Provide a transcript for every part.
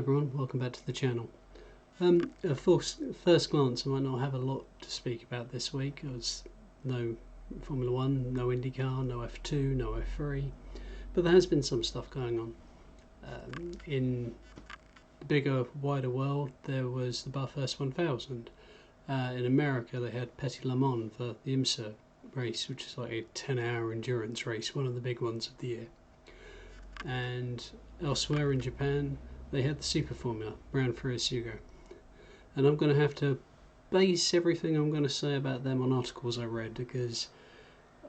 everyone, welcome back to the channel. At first glance I might not have a lot to speak about this week. There's no Formula 1, no IndyCar, no F2, no F3, but there has been some stuff going on. In the bigger, wider world there was the Bathhurst 1000. In America they had Petit Le Mans for the IMSA race, which is like a 10-hour endurance race, one of the big ones of the year. And elsewhere in Japan they had the Superformula, ran through Sugo. And I'm going to have to base everything I'm going to say about them on articles I read, because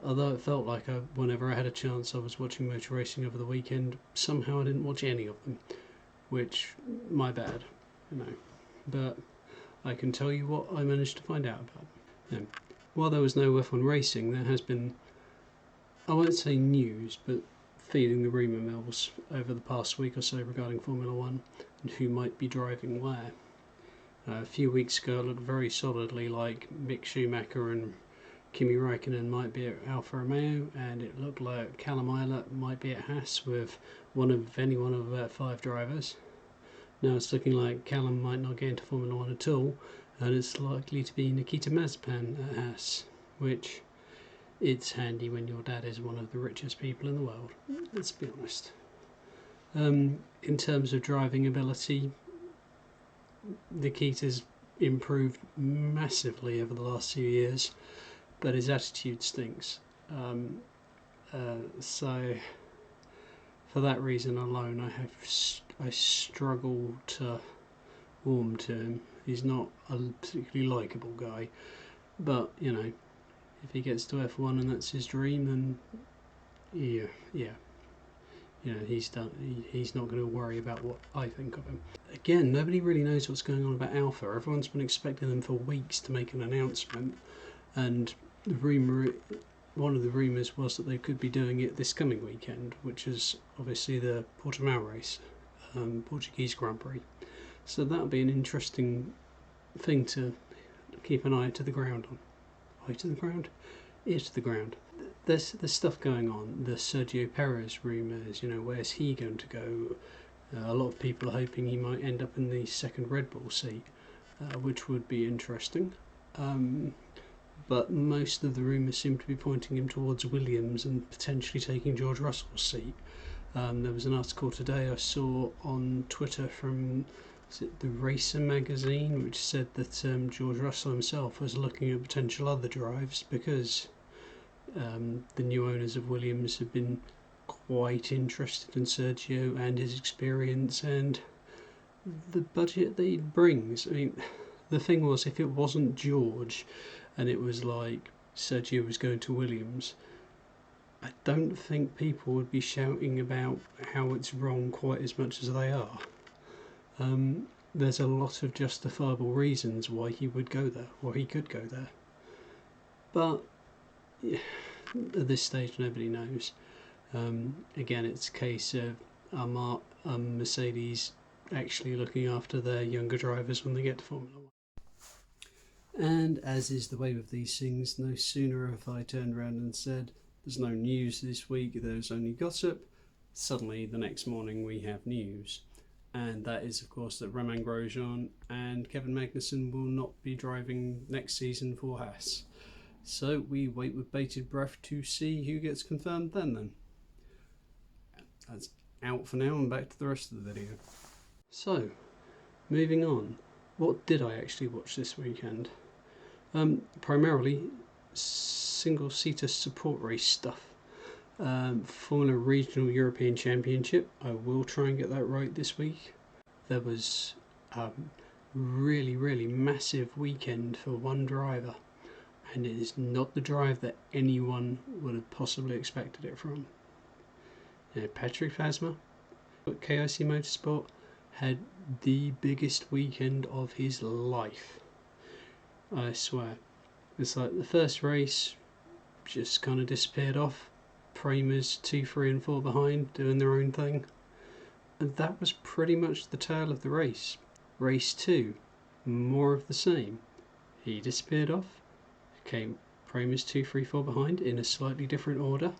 although it felt like whenever I had a chance I was watching motor racing over the weekend, somehow I didn't watch any of them, which, my bad, but I can tell you what I managed to find out about them. While there was no F1 racing, there has been, I won't say news, but feeding the rumour mills over the past week or so regarding Formula 1 and who might be driving where. A few weeks ago it looked very solidly like Mick Schumacher and Kimi Räikkönen might be at Alfa Romeo, and it looked like Callum Ilott might be at Haas with any one of about 5 drivers. Now it's looking like Callum might not get into Formula 1 at all, and it's likely to be Nikita Mazepin at Haas, which it's handy when your dad is one of the richest people in the world, let's be honest. In terms of driving ability, Nikita's improved massively over the last few years, but his attitude stinks. So for that reason alone I struggle to warm to him. He's not a particularly likeable guy, but if he gets to F1 and that's his dream, then he's done. He's not going to worry about what I think of him. Again, nobody really knows what's going on about Alpha. Everyone's been expecting them for weeks to make an announcement, and one of the rumours was that they could be doing it this coming weekend, which is obviously the Portimao race, Portuguese Grand Prix. So that'll be an interesting thing to keep an eye to the ground on. Eye to the ground? Ear to the ground. There's stuff going on. The Sergio Perez rumours, where's he going to go? A lot of people are hoping he might end up in the second Red Bull seat, which would be interesting. But most of the rumours seem to be pointing him towards Williams and potentially taking George Russell's seat. There was an article today I saw on Twitter from the Racer magazine, which said that George Russell himself was looking at potential other drives because the new owners of Williams have been quite interested in Sergio and his experience and the budget that he brings. I mean, the thing was, if it wasn't George and it was like Sergio was going to Williams, I don't think people would be shouting about how it's wrong quite as much as they are. There's a lot of justifiable reasons why he would go there, or he could go there. But at this stage, nobody knows. Again, it's a case of Mercedes actually looking after their younger drivers when they get to Formula 1. And as is the way with these things, no sooner have I turned around and said, there's no news this week, there's only gossip, suddenly the next morning we have news. And that is, of course, that Romain Grosjean and Kevin Magnussen will not be driving next season for Haas. So we wait with bated breath to see who gets confirmed then. That's out for now, and back to the rest of the video. So, moving on. What did I actually watch this weekend? Primarily single-seater support race stuff. Formula Regional European Championship. I will try and get that right this week. There was a really massive weekend for one driver, and it is not the drive that anyone would have possibly expected it from. Patrick Phasma at KIC Motorsport had the biggest weekend of his life. I swear. It's like the first race just kind of disappeared off. Prama's 2, 3 and 4 behind, doing their own thing. And that was pretty much the tale of the race. Race 2, more of the same. He disappeared off. Came Prama's 2, 3, 4 behind in a slightly different order.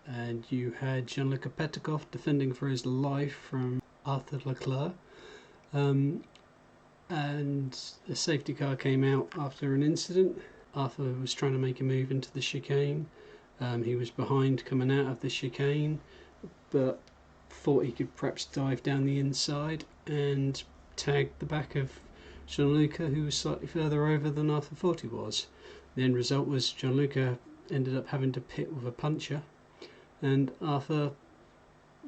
And you had Gianluca Petikov defending for his life from Arthur Leclerc. and a safety car came out after an incident. Arthur was trying to make a move into the chicane. He was behind coming out of the chicane, but thought he could perhaps dive down the inside and tag the back of Gianluca, who was slightly further over than Arthur thought he was. The end result was Gianluca ended up having to pit with a puncture, and Arthur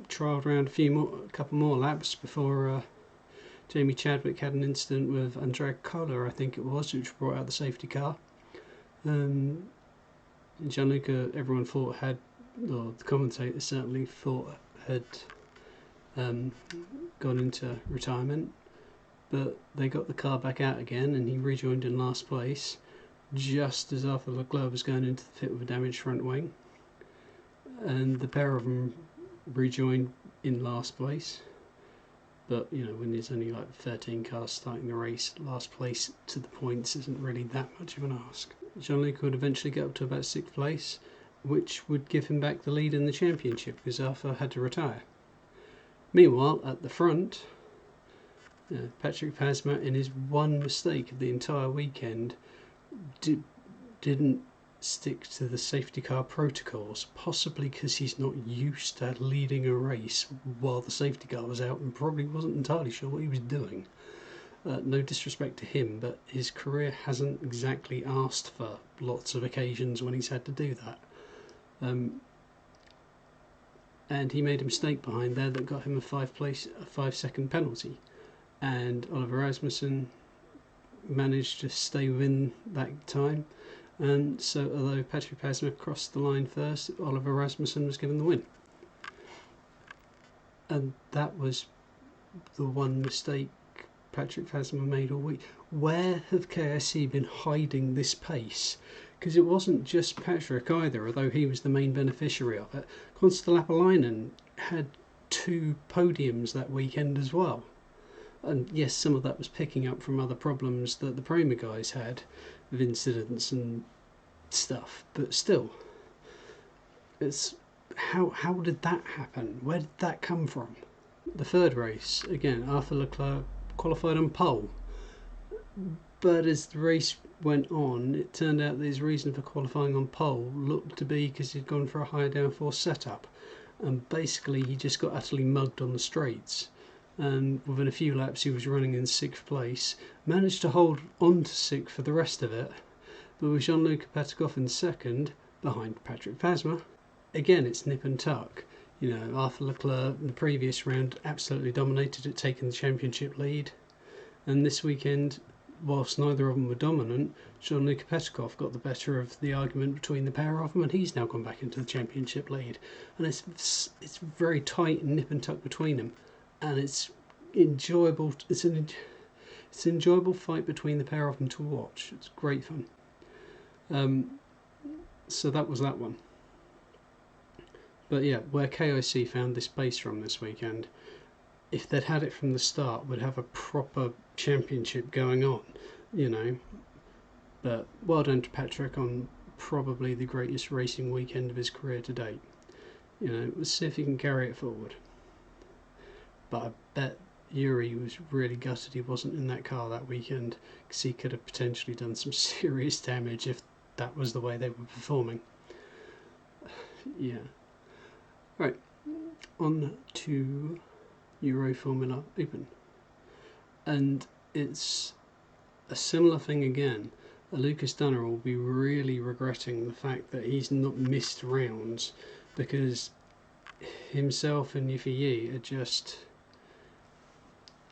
trialled around a couple more laps before Jamie Chadwick had an incident with Andrea Kohler, I think it was, which brought out the safety car. Gianluca, everyone thought had, or the commentators certainly thought had gone into retirement, but they got the car back out again and he rejoined in last place just as Arthur Leclerc was going into the pit with a damaged front wing, and the pair of them rejoined in last place. But you know, when there's only like 13 cars starting the race, last place to the points isn't really that much of an ask. Gianluca would eventually get up to about 6th place, which would give him back the lead in the championship because Arthur had to retire. Meanwhile, at the front, Patrick Pasma, in his one mistake of the entire weekend, didn't stick to the safety car protocols, possibly because he's not used to leading a race while the safety car was out and probably wasn't entirely sure what he was doing. No disrespect to him, but his career hasn't exactly asked for lots of occasions when he's had to do that. And he made a mistake behind there that got him a 5-second penalty, and Oliver Rasmussen managed to stay within that time. And so although Patrick Pasma crossed the line first, Oliver Rasmussen was given the win. And that was the one mistake Patrick Pasma made all week. Where have KSC been hiding this pace? Because it wasn't just Patrick either, although he was the main beneficiary of it. Konstalainen had 2 podiums that weekend as well. And yes, some of that was picking up from other problems that the Prema guys had with incidents and stuff, but still, it's how did that happen? Where did that come from? The third race, again, Arthur Leclerc qualified on pole, but as the race went on, it turned out that his reason for qualifying on pole looked to be because he'd gone for a higher downforce setup, and basically he just got utterly mugged on the straights. And within a few laps he was running in 6th place, managed to hold on to 6th for the rest of it, but with Jean-Luc Petikov in 2nd, behind Patrick Pasma. Again, it's nip and tuck. You know, Arthur Leclerc in the previous round absolutely dominated at taking the championship lead, and this weekend, whilst neither of them were dominant, Jean-Luc Petikov got the better of the argument between the pair of them, and he's now gone back into the championship lead. And it's very tight and nip and tuck between them. And it's enjoyable. It's an enjoyable fight between the pair of them to watch. It's great fun. So that was that one. But yeah, where KIC found this pace from this weekend, if they'd had it from the start, would have a proper championship going on, you know. But well done to Patrick on probably the greatest racing weekend of his career to date. You know, let's see if he can carry it forward. But I bet Yuri was really gutted he wasn't in that car that weekend, because he could have potentially done some serious damage if that was the way they were performing. Yeah. Right, on to Euroformula Open. And it's a similar thing again. Lucas Dunner will be really regretting the fact that he's not missed rounds, because himself and Yiffy Yi are just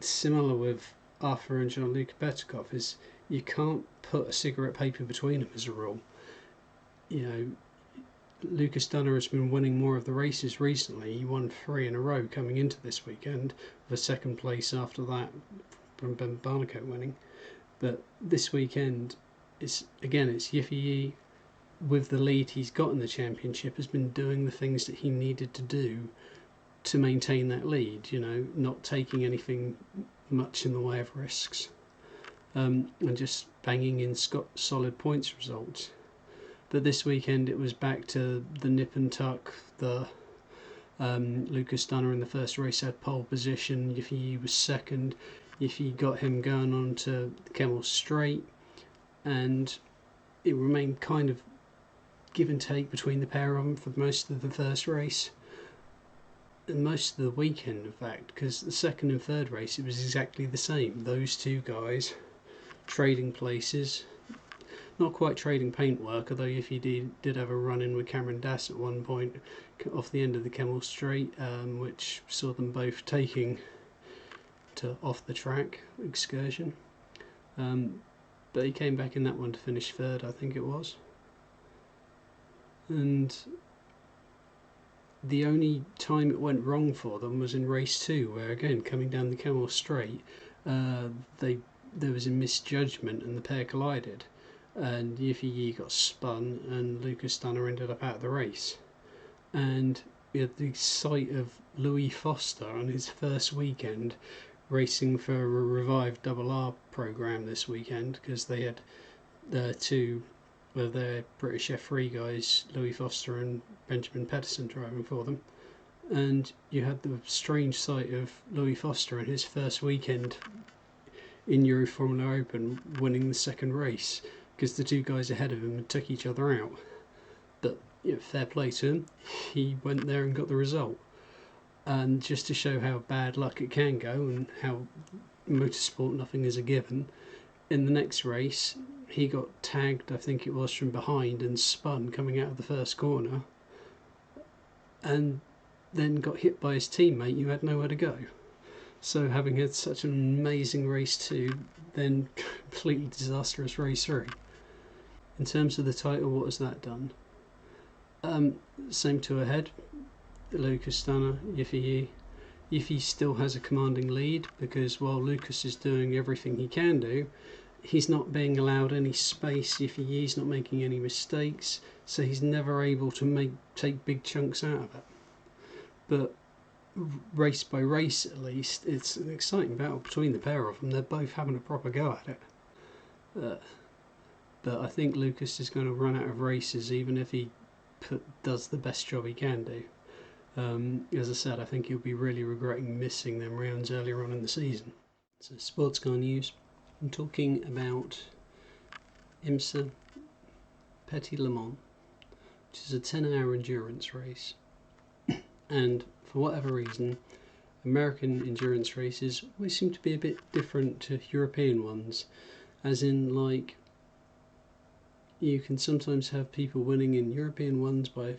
similar with Arthur and Jean-Luc Petikov. Is you can't put a cigarette paper between them as a rule. You know, Lucas Dunner has been winning more of the races recently. He won 3 in a row coming into this weekend, with a 2nd place after that from Ben Barnicoat winning. But this weekend, it's Yiffy Yi with the lead he's got in the championship has been doing the things that he needed to do to maintain that lead, you know, not taking anything much in the way of risks, and just banging in solid points results. But this weekend it was back to the nip and tuck. The Lucas Dunner in the first race had pole position, Yiffy was 2nd. Ify got him going on to the Kemmel Straight, and it remained kind of give and take between the pair of them for most of the first race. And most of the weekend, in fact, because the second and third race it was exactly the same. Those two guys trading places, not quite trading paintwork, although if you did have a run in with Cameron Dass at one point off the end of the Kemmel Straight, which saw them both taking to off the track excursion. But he came back in that one to finish third, I think it was. And the only time it went wrong for them was in race 2, where again, coming down the Kemmel Straight, there was a misjudgment and the pair collided, and Yiffy got spun and Lucas Dunner ended up out of the race. And we had the sight of Louis Foster on his first weekend racing for a revived Double R programme this weekend, because they had two of their British F3 guys, Louis Foster and Benjamin Pedersen, driving for them. And you had the strange sight of Louis Foster in his first weekend in Euroformula Open winning the second race, because the two guys ahead of him took each other out. But fair play to him, he went there and got the result. And just to show how bad luck it can go and how motorsport nothing is a given, in the next race he got tagged, I think it was, from behind and spun coming out of the first corner, and then got hit by his teammate who had nowhere to go. So having had such an amazing race 2, then completely disastrous race 3. In terms of the title, what has that done? Same two ahead, Lucas Dunner, Yiffy. Yiffy still has a commanding lead, because while Lucas is doing everything he can do, he's not being allowed any space. Yiffy's not making any mistakes, so he's never able to take big chunks out of it. But race by race, at least, it's an exciting battle between the pair of them. They're both having a proper go at it. But I think Lucas is going to run out of races, even if he does the best job he can do. As I said, I think he'll be really regretting missing them rounds earlier on in the season. So, Sportscar news. I'm talking about IMSA Petit Le Mans, which is a 10-hour endurance race. And for whatever reason, American endurance races always seem to be a bit different to European ones, as in, like, you can sometimes have people winning in European ones by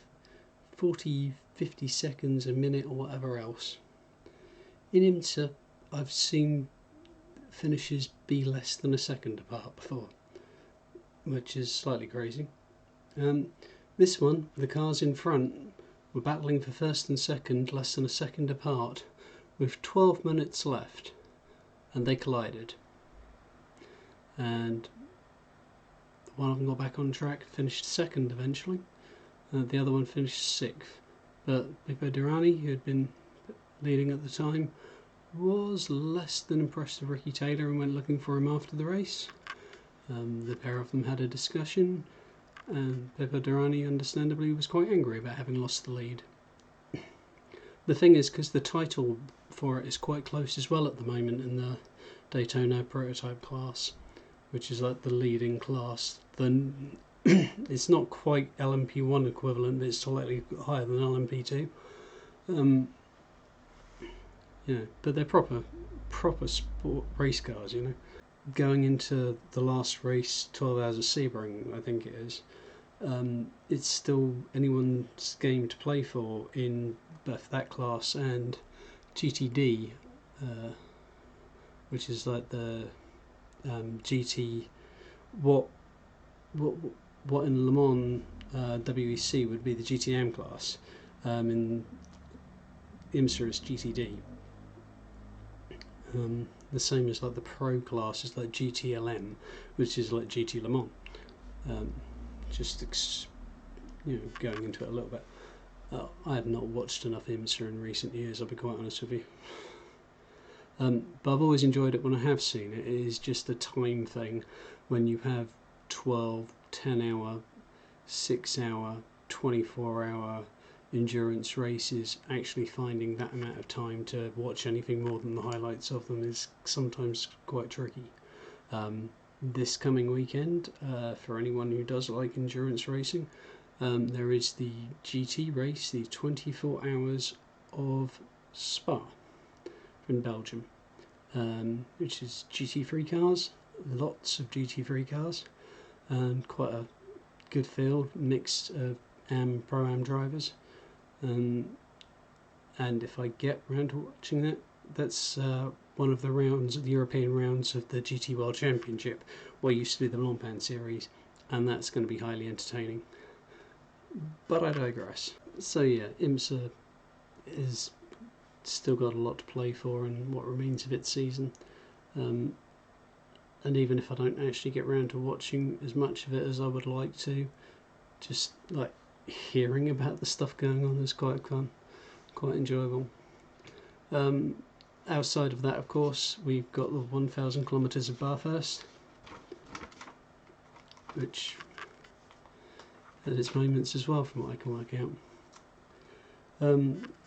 40, 50 seconds, a minute, or whatever else. In IMSA, I've seen finishes be less than a second apart before, which is slightly crazy. This one, the cars in front were battling for first and second less than a second apart, with 12 minutes left, and they collided. And one of them got back on track, finished second eventually. The other one finished sixth. But Pipo Derani, who had been leading at the time, was less than impressed with Ricky Taylor and went looking for him after the race. The pair of them had a discussion, and Pipo Derani understandably was quite angry about having lost the lead. The thing is, because the title for it is quite close as well at the moment in the Daytona prototype class, which is like the leading class, then it's not quite LMP1 equivalent, but it's slightly higher than LMP2. But they're proper sport race cars, Going into the last race, 12 Hours of Sebring, I think it is, it's still anyone's game to play for in both that class and GTD, which is like the GT, what in Le Mans WEC would be the GTM class. In IMSA is GTD. The same as like the pro class is like GTLM, which is like GT Le Mans. Going into it a little bit. I have not watched enough IMSA in recent years, I'll be quite honest with you. But I've always enjoyed it when I have seen it. It is just a time thing when you have 12, 10 hour, 6 hour, 24 hour, endurance races, actually finding that amount of time to watch anything more than the highlights of them is sometimes quite tricky. This coming weekend, for anyone who does like endurance racing, there is the GT race, the 24 Hours of Spa in Belgium, which is GT3 cars, lots of GT3 cars, and quite a good field, mixed Pro-Am drivers. And if I get round to watching that, that's one of the rounds, the European rounds of the GT World Championship, what used to be the Blancpain series, and that's going to be highly entertaining. But I digress. So yeah, IMSA is still got a lot to play for in what remains of its season. And even if I don't actually get round to watching as much of it as I would like to, just like hearing about the stuff going on is quite fun, quite enjoyable. Outside of that, of course, we've got the 1,000 kilometres of Bathhurst, which has its moments as well, from what I can work out.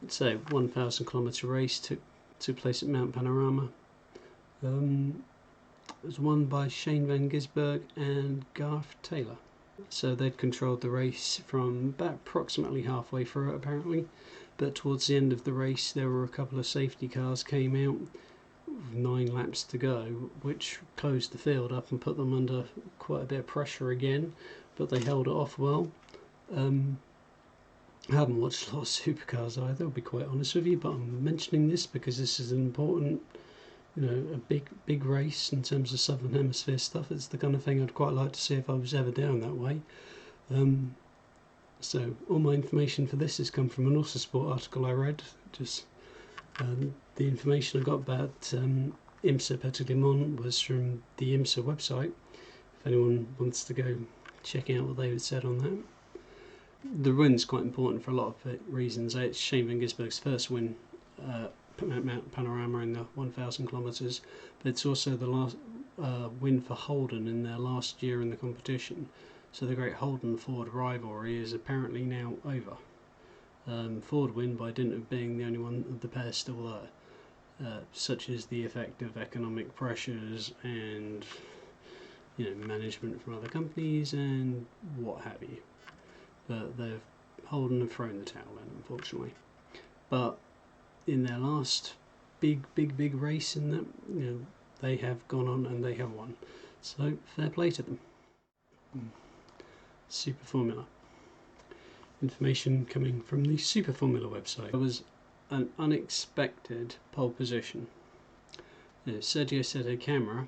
So 1,000 kilometre race took place at Mount Panorama. It was won by Shane van Gisbergen and Garth Taylor. So they'd controlled the race from about approximately halfway through it, apparently, but towards the end of the race there were a couple of safety cars came out with 9 laps to go, which closed the field up and put them under quite a bit of pressure again, but they held it off well. I haven't watched a lot of supercars either, I'll be quite honest with you, but I'm mentioning this because this is an important, a big race in terms of Southern Hemisphere stuff. It's the kind of thing I'd quite like to see if I was ever down that way. So all my information for this has come from an Autosport article I read. Just the information I got about IMSA Petit Le Mans was from the IMSA website. If anyone wants to go check out what they had said on that. The win's quite important for a lot of reasons. It's Shane van Gisbergen's first win at Mount Panorama in the 1,000 kilometres, but it's also the last win for Holden in their last year in the competition. So the great Holden-Ford rivalry is apparently now over. Ford win by dint of being the only one of the pair still there, such as the effect of economic pressures and management from other companies and what have you. But Holden have thrown the towel in, unfortunately. But in their last big race in that, they have gone on and they have won. So fair play to them. Superformula. Information coming from the Superformula website. It was an unexpected pole position. Sergio Sette Camara,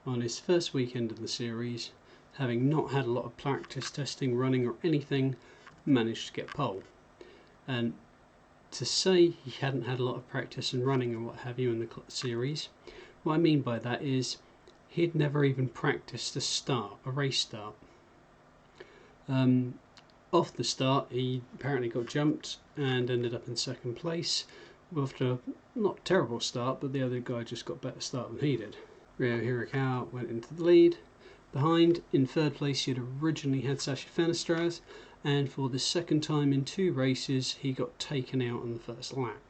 on his first weekend of the series, having not had a lot of practice testing, running or anything, managed to get pole. And to say he hadn't had a lot of practice and running and what have you in the series, what I mean by that is he'd never even practiced a race start. Off the start, he apparently got jumped and ended up in second place after a not terrible start, but the other guy just got better start than he did. Rio Hirakawa went into the lead. Behind, in third place, you'd originally had Sacha Fenestraz, and for the second time in 2 races, he got taken out on the first lap,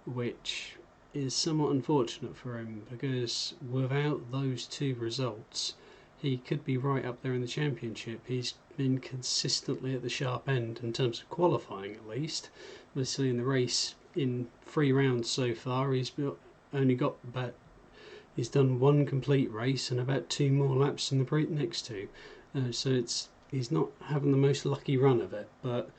which is somewhat unfortunate for him, because without those 2 results, he could be right up there in the championship. He's been consistently at the sharp end in terms of qualifying, at least. Obviously, in the race, in 3 rounds so far, he's done 1 complete race and about 2 more laps in the next 2. So he's not having the most lucky run of it, but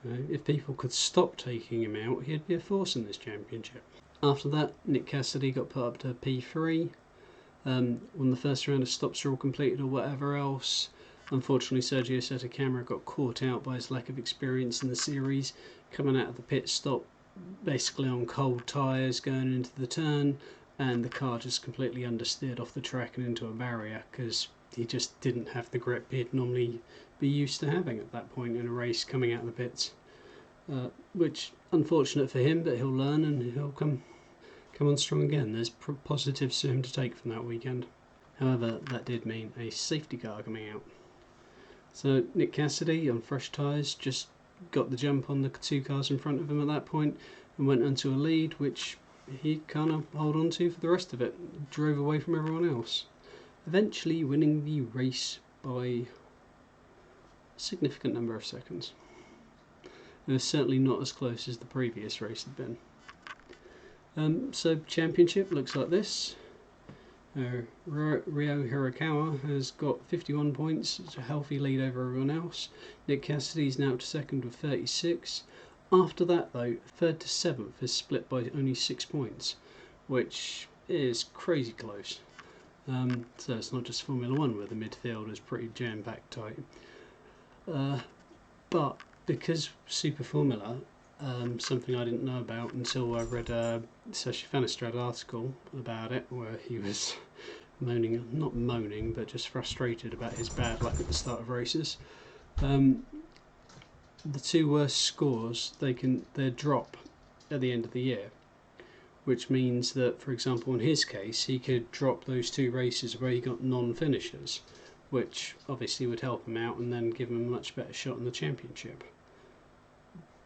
if people could stop taking him out, he'd be a force in this championship. After that, Nick Cassidy got put up to P3. When the first round of stops are all completed or whatever else, unfortunately Sergio Sette Camara got caught out by his lack of experience in the series, coming out of the pit stop basically on cold tyres going into the turn, and the car just completely understeered off the track and into a barrier because he just didn't have the grip he'd normally be used to having at that point in a race coming out of the pits. Which, unfortunate for him, but he'll learn and he'll come on strong again. There's positives to him to take from that weekend. However, that did mean a safety car coming out. So Nick Cassidy on fresh tyres just got the jump on the 2 cars in front of him at that point and went into a lead, which he kind of held on to for the rest of it. Drove away from everyone else, eventually winning the race by a significant number of seconds. It was certainly not as close as the previous race had been. So championship looks like this. Ryo Hirakawa has got 51 points. It's a healthy lead over everyone else. Nick Cassidy's now to second with 36. After that though, 3rd to 7th is split by only 6 points, which is crazy close. So it's not just Formula 1 where the midfield is pretty jam-packed tight. But because Superformula, something I didn't know about until I read a Sashi Fanistrad article about it, where he was not moaning, but just frustrated about his bad luck at the start of races. The 2 worst scores, they drop at the end of the year, which means that, for example, in his case, he could drop those 2 races where he got non-finishers, which obviously would help him out and then give him a much better shot in the championship.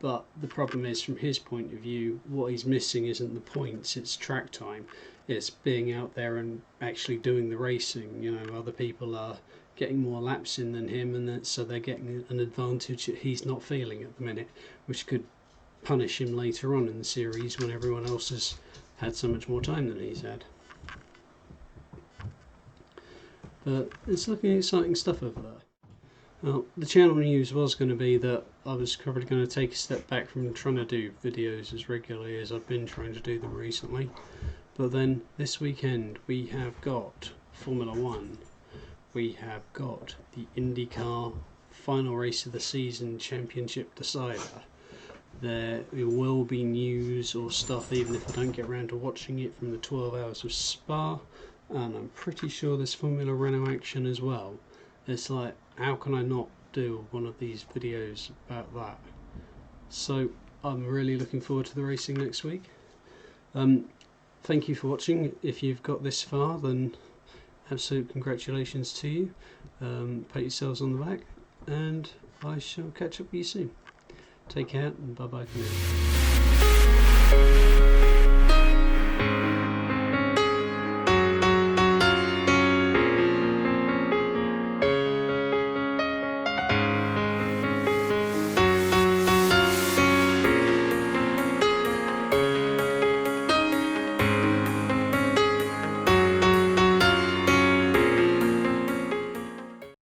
But the problem is, from his point of view, what he's missing isn't the points, it's track time. It's being out there and actually doing the racing. You know, other people are getting more laps in than him, and so they're getting an advantage that he's not feeling at the minute, which could punish him later on in the series when everyone else has had so much more time than he's had. But it's looking exciting stuff over there. Well, the channel news was going to be that I was probably going to take a step back from trying to do videos as regularly as I've been trying to do them recently. But then this weekend we have got Formula 1, we have got the IndyCar final race of the season championship decider. There will be news or stuff, even if I don't get around to watching it, from the 12 hours of Spa, and I'm pretty sure there's Formula Renault action as well. It's like, how can I not do one of these videos about that? So I'm really looking forward to the racing next week. Thank you for watching. If you've got this far, then absolute congratulations to you. Pat yourselves on the back, and I shall catch up with you soon. Take care, and bye bye for now.